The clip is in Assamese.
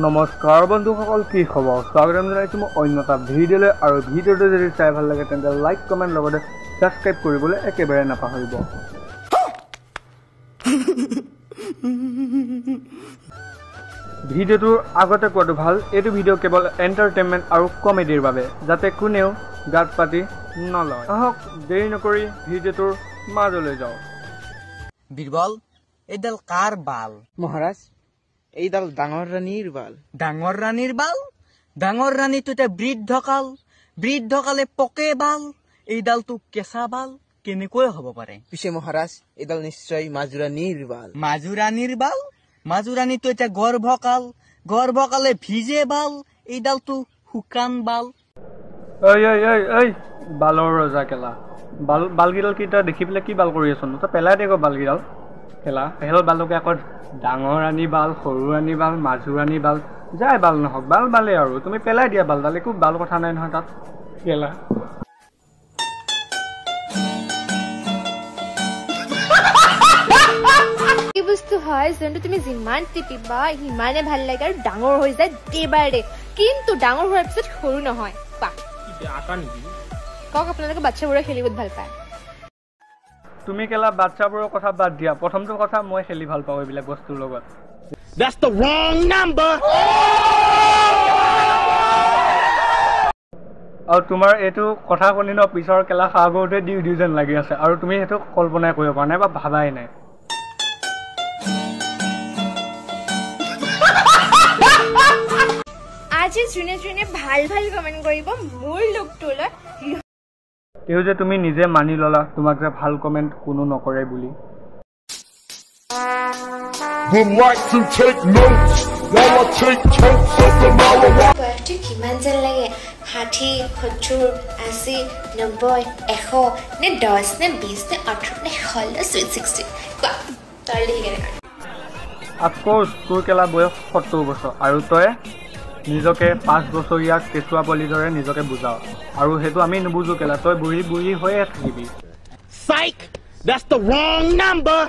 নমস্কাৰ বন্ধুসকল, কি খবৰ? স্বাগতম জনাইছোঁ মই অন্য এটা ভিডিঅ'লৈ। আৰু ভিডিঅ'টো যদি চাই ভাল লাগে তেন্তে লাইক কমেণ্ট লগতে ছাবস্ক্ৰাইব কৰিবলৈ একেবাৰে নাপাহৰিব। ভিডিঅ'টোৰ আগতে কোৱাটো ভাল, এইটো ভিডিঅ' কেৱল এণ্টাৰটেইনমেণ্ট আৰু কমেডিৰ বাবে, যাতে কোনেও গাত পাতি নলয়। আহক দেৰি নকৰি ভিডিঅ'টোৰ মাজলৈ যাওঁ। বীৰবল, এইডাল কাৰ বাল? মহাৰাজ, এইডাল ডাঙৰ ৰাণীৰ বাল। ডাঙৰ ৰাণীৰ বাল? ডাঙৰ ৰাণীটোতে বৃদ্ধ কালে পকে বাল, এইডালটো কেঁচা বাল কেনেকৈ হ'ব পাৰে? পিছে মহাৰাজ, এইডাল নিশ্চয় মাজুৰাণীৰ বাল। মাজুৰাণীৰ বাল? মাজুৰাণীটো এতিয়া গৰ্ভকালে ভিজে বাল, এইডালটো শুকান বাল। ঐ বালৰ ৰজা কেলা, বালকেইডাল কি তই দেখি পেলাই কি বাল কৰি আছ? তই পেলাই দে আকৌ বালকেইডাল কেলা। সেইডাল বালকে আকৌ ডাঙৰ ৰাণী বাল, সৰু ৰাণী বাল, মাজুৰাণী বাল, যাই বাল নহওক, বালেই আৰু তুমি পেলাই দিয়া বালডাল, একো বাল কথা নাই নহয় তাত কেলা। এই বস্তু হয় যোনটো তুমি যিমান টিপিবা সিমানে ভাল লাগে আৰু ডাঙৰ হৈ যায় ডে বাই ডে, কিন্তু ডাঙৰ হোৱাৰ পিছত সৰু নহয়। কওক আপোনালোকে বাচ্ছাবোৰে খেলি বহুত ভাল পায়। তুমি কেলা বাচ্ছাবোৰৰ কথা বাদ দিয়া, প্ৰথমটো কথা মই খেলি ভাল পাওঁ এইবিলাক বস্তুৰ লগত। That's the wrong number. আৰু তোমাৰ এইটো কথা শুনি ন পিছৰ কেলা সাগৰতে দিও যেন লাগি আছে, আৰু তুমি সেইটো কল্পনাই কৰিব পৰা নাই বা ভাবাই নাই। আজি যোনে যোনে ভাল কমেণ্ট কৰিব মোৰ লুকটোলৈ, তেও যে তুমি নিজে মানি ললা তোমাক যে ভাল কমেণ্ট কোনো নকৰে বুলি। কিমান যেন লাগে? 60, 70, 80, 90, 100 নে 10 নে 20 নে 18 নে 60? অফক'ৰ্চ তোৰ কেলা বয়স 70 বছৰ আৰু তই নিজকে 5 বছৰীয়া কেঁচুৱা পোৱালিৰ দৰে নিজকে বুজাও, আৰু সেইটো আমি নুবুজো কেলা। তই বুঢ়ী হৈয়ে থাকিবি। Psych! That's the wrong number.